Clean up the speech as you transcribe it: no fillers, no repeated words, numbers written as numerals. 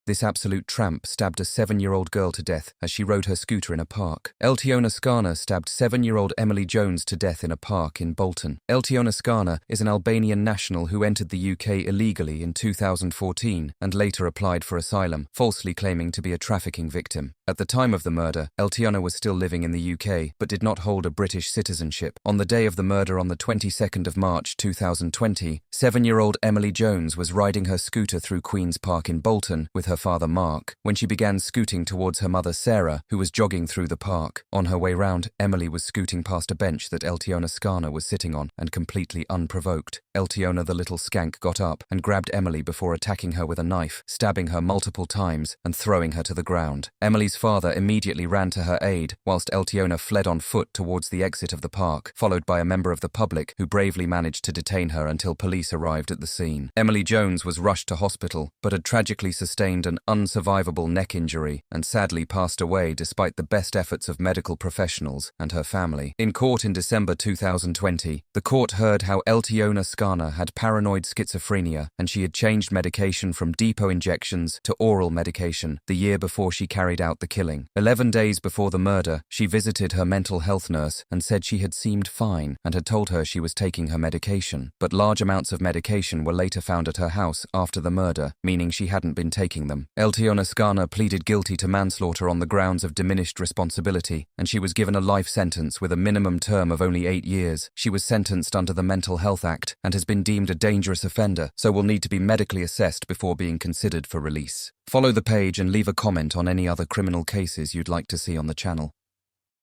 This absolute tramp stabbed a 7-year-old girl to death as she rode her scooter in a park. Eltiona Skana stabbed 7-year-old Emily Jones to death in a park in Bolton. Eltiona Skana is an Albanian national who entered the UK illegally in 2014 and later applied for asylum, falsely claiming to be a trafficking victim. At the time of the murder, Eltiona was still living in the UK but did not hold a British citizenship. On the day of the murder on the 22nd of March 2020, 7-year-old Emily Jones was riding her scooter through Queen's Park in Bolton with her father Mark when she began scooting towards her mother Sarah, who was jogging through the park. On her way round, Emily was scooting past a bench that Eltiona Skana was sitting on, and completely unprovoked, Eltiona the little skank got up and grabbed Emily before attacking her with a knife, stabbing her multiple times and throwing her to the ground. Emily's father immediately ran to her aid, whilst Eltiona fled on foot towards the exit of the park, followed by a member of the public who bravely managed to detain her until police arrived at the scene. Emily Jones was rushed to hospital, but had tragically sustained an unsurvivable neck injury and sadly passed away despite the best efforts of medical professionals and her family. In court in December 2020, the court heard how Eltiona Skana had paranoid schizophrenia and she had changed medication from depot injections to oral medication the year before she carried out the killing. 11 days before the murder, she visited her mental health nurse and said she had seemed fine and had told her she was taking her medication, but large amounts of medication were later found at her house after the murder, meaning she hadn't been taking them. Eltiona Skana pleaded guilty to manslaughter on the grounds of diminished responsibility, and she was given a life sentence with a minimum term of only 8 years. She was sentenced under the Mental Health Act and has been deemed a dangerous offender, so will need to be medically assessed before being considered for release. Follow the page and leave a comment on any other criminal cases you'd like to see on the channel.